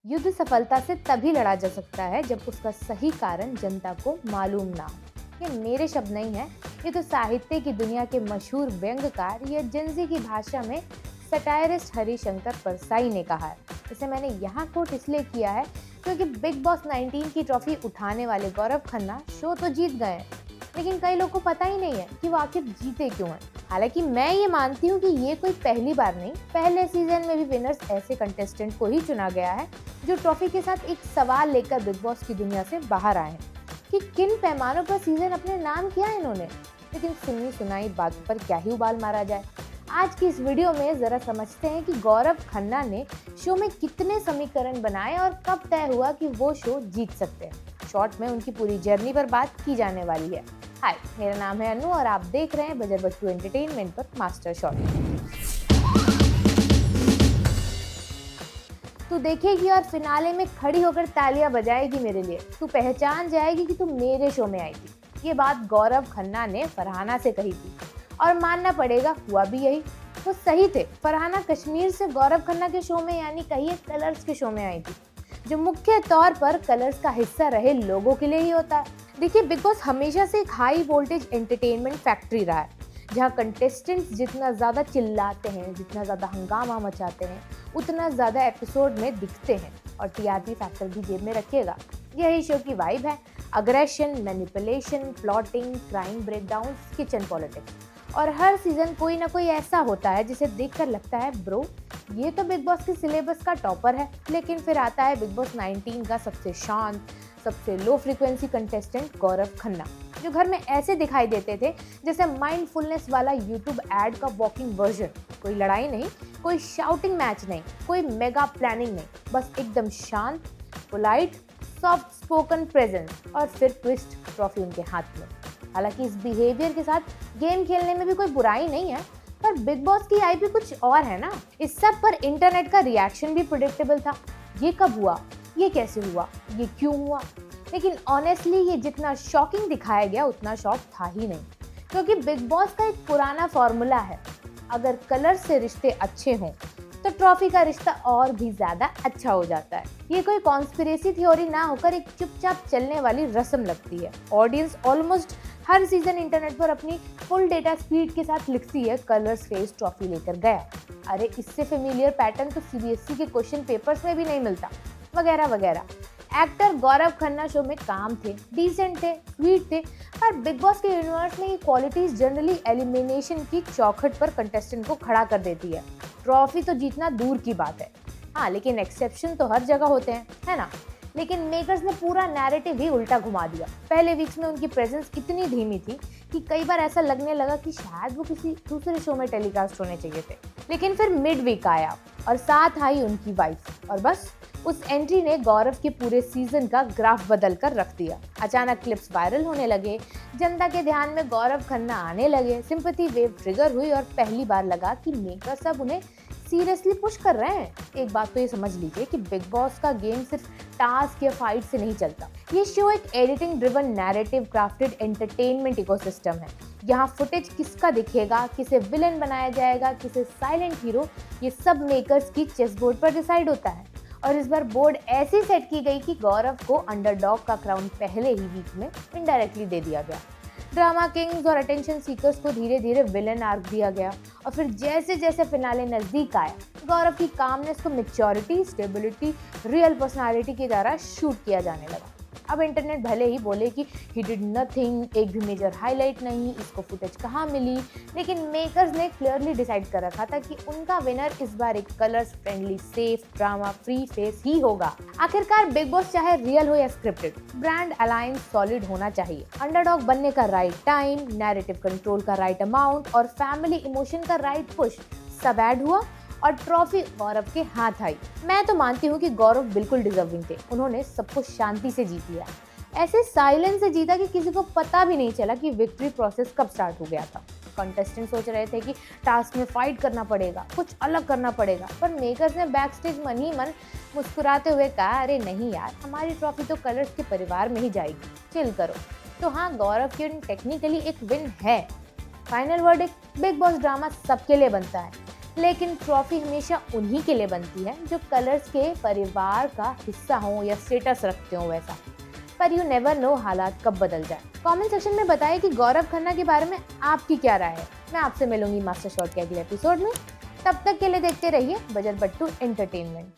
युद्ध सफलता से तभी लड़ा जा सकता है जब उसका सही कारण जनता को मालूम ना हो। ये मेरे शब्द नहीं है, ये तो साहित्य की दुनिया के मशहूर व्यंग्यकार या जेंजी की भाषा में सटायरिस्ट हरिशंकर परसाई ने कहा है। इसे मैंने यहाँ कोट इसलिए किया है क्योंकि बिग बॉस 19 की ट्रॉफी उठाने वाले गौरव खन्ना शो तो जीत गए हैं, लेकिन कई लोगों को पता ही नहीं है कि वो आखिर जीते क्यों हैं। हालांकि मैं ये मानती हूँ कि ये कोई पहली बार नहीं, पहले सीजन में भी विनर्स ऐसे कंटेस्टेंट को ही चुना गया है जो ट्रॉफी के साथ एक सवाल लेकर बिग बॉस की दुनिया से बाहर आए हैं कि किन पैमानों पर सीजन अपने नाम किया इन्होंने। लेकिन सुनी सुनाई बात पर क्या ही उबाल मारा जाए। आज की इस वीडियो में जरा समझते हैं कि गौरव खन्ना ने शो में कितने समीकरण बनाए और कब तय हुआ कि वो शो जीत सकते हैं। शॉर्ट में उनकी पूरी जर्नी पर बात की जाने वाली है। हाय, मेरा नाम है अनु और आप देख रहे हैं बजर बट्टू एंटरटेनमेंट पर मास्टर शॉट। तू देखेगी और फिनाले में खड़ी होकर तालियां बजाएगी मेरे लिए। तू पहचान जाएगी कि तू मेरे शो में आई थी। ये बात गौरव खन्ना ने फरहाना से कही थी और मानना पड़ेगा हुआ भी यही। वो सही थे। फरहाना कश्मीर से गौरव खन्ना के शो में यानी कहिए कलर्स के शो में आई थी, जो मुख्य तौर पर कलर्स का हिस्सा रहे लोगों के लिए ही होता है। देखिए, बिग बॉस हमेशा से एक हाई वोल्टेज एंटरटेनमेंट फैक्ट्री रहा है, जहाँ कंटेस्टेंट्स जितना ज़्यादा चिल्लाते हैं, जितना ज़्यादा हंगामा मचाते हैं, उतना ज़्यादा एपिसोड में दिखते हैं और टीआरपी फैक्टर भी जेब में रखिएगा। यही शो की वाइब है। Aggression, manipulation, plotting, crime breakdown, kitchen politics. और हर सीजन कोई ना कोई ऐसा होता है जिसे देखकर लगता है ब्रो ये तो बिग बॉस के सिलेबस का टॉपर है। लेकिन फिर आता है बिग बॉस 19 का सबसे शांत, सबसे low frequency contestant Gaurav Khanna, जो घर में ऐसे दिखाई देते थे जैसे माइंडफुलनेस वाला यूट्यूब एड का वॉकिंग वर्जन। कोई लड़ाई नहीं, कोई शाउटिंग मैच नहीं, कोई मेगा प्लानिंग नहीं, बस एकदम शांत, पोलाइट, सॉफ्ट स्पोकन प्रेजेंस और फिर ट्विस्ट, ट्रॉफी उनके हाथ में। हालांकि इस बिहेवियर के साथ गेम खेलने में भी कोई बुराई नहीं है, पर बिग बॉस की आईपी कुछ और है ना। इस सब पर इंटरनेट का रिएक्शन भी प्रेडिक्टेबल था। ये कब हुआ, ये कैसे हुआ, ये क्यों हुआ। लेकिन ऑनेस्टली ये जितना शॉकिंग दिखाया गया उतना शॉक था ही नहीं, क्योंकि बिग बॉस का एक पुराना फॉर्मूला है, अगर कलर से रिश्ते अच्छे हों तो ट्रॉफी का रिश्ता और भी ज्यादा अच्छा हो जाता है। ये कोई कॉन्स्पिरेसी थ्योरी ना होकर एक चुपचाप चलने वाली रस्म लगती है। ऑडियंस ऑलमोस्ट हर सीजन इंटरनेट पर अपनी फुल डेटा स्पीड के साथ लिखती है कलर्स फेस ट्रॉफी लेकर गया। अरे इससे फेमिलियर पैटर्न तो सीबीएसई के क्वेश्चन पेपर्स में भी नहीं मिलता, वगैरह वगैरह। एक्टर गौरव खन्ना शो में काम थे, डिसेंट थे, स्वीट थे, पर बिग बॉस के यूनिवर्स में ये क्वालिटीज जनरली एलिमिनेशन की चौखट पर कंटेस्टेंट को खड़ा कर देती है। ट्रॉफी तो जीतना दूर की बात है, हाँ, लेकिन एक्सेप्शन तो हर जगह होते हैं, है ना। लेकिन मेकर्स ने पूरा नैरेटिव ही उल्टा घुमा दिया। पहले वीक्स में उनकी प्रेजेंस इतनी धीमी थी कि कई बार ऐसा लगने लगा कि शायद वो किसी दूसरे शो में टेलीकास्ट होने चाहिए थे। लेकिन फिर मिड वीक आया और साथ आई उनकी वाइफ, और बस उस एंट्री ने गौरव के पूरे सीजन का ग्राफ बदल कर रख दिया। अचानक क्लिप्स वायरल होने लगे, जनता के ध्यान में गौरव खन्ना आने लगे, सिंपैथी वेव ट्रिगर हुई और पहली बार लगा कि मेकर सब उन्हें सीरियसली पुश कर रहे हैं। एक बात तो ये समझ लीजिए कि बिग बॉस का गेम सिर्फ टास्क या फाइट से नहीं चलता। ये शो एक editing driven narrative crafted entertainment ecosystem है। यहाँ फुटेज किसका दिखेगा, किसे विलन बनाया जाएगा, किसे साइलेंट हीरो, ये सब मेकर्स की चेस बोर्ड पर डिसाइड होता है। और इस बार बोर्ड ऐसी सेट की गई कि गौरव को अंडरडॉग का क्राउन पहले ही वीक में इनडायरेक्टली दे दिया गया। ड्रामा किंग्स और अटेंशन सीकर्स को धीरे धीरे विलेन आर्क दिया गया और फिर जैसे जैसे फिनाले नजदीक आया, गौरव की कामनेस को मैच्योरिटी, स्टेबिलिटी, रियल पर्सनालिटी की तरह शूट किया जाने लगा। अब इंटरनेट भले ही बोले कि ही डिड नथिंग, एक भी मेजर हाईलाइट नहीं, इसको फुटेज कहाँ मिली, लेकिन मेकर्स ने क्लियरली डिसाइड कर रखा था कि उनका विनर इस बार एक colors friendly, safe, drama free face ही होगा। आखिरकार बिग बॉस चाहे रियल हो या स्क्रिप्टेड, ब्रांड अलायंस सॉलिड होना चाहिए। अंडरडॉग बनने का राइट टाइम, नैरेटिव कंट्रोल का राइट अमाउंट और फैमिली इमोशन का राइट पुश, सब ऐड हुआ और ट्रॉफी गौरव के हाथ आई। मैं तो मानती हूँ कि गौरव बिल्कुल डिजर्विंग थे। उन्होंने सब कुछ शांति से जीत लिया, ऐसे साइलेंस से जीता कि किसी को पता भी नहीं चला कि विक्ट्री प्रोसेस कब स्टार्ट हो गया था। कंटेस्टेंट सोच रहे थे कि टास्क में फाइट करना पड़ेगा, कुछ अलग करना पड़ेगा, पर मेकर्स ने बैक स्टेज मन ही मन मुस्कुराते हुए कहा, अरे नहीं यार, हमारी ट्रॉफी तो कलर्स के परिवार में ही जाएगी, चिल करो। तो हाँ, गौरव की टेक्निकली एक विन है। Final verdict, big boss drama सबके लिए बनता है, लेकिन ट्रॉफी हमेशा उन्हीं के लिए बनती है जो कलर्स के परिवार का हिस्सा हो या स्टेटस रखते हो वैसा। पर यू नेवर नो हालात कब बदल जाए। कमेंट सेक्शन में बताइए कि गौरव खन्ना के बारे में आपकी क्या राय है। मैं आपसे मिलूंगी मास्टर शॉट के अगले एपिसोड में। तब तक के लिए देखते रहिए बजट बट्टू एंटरटेनमेंट।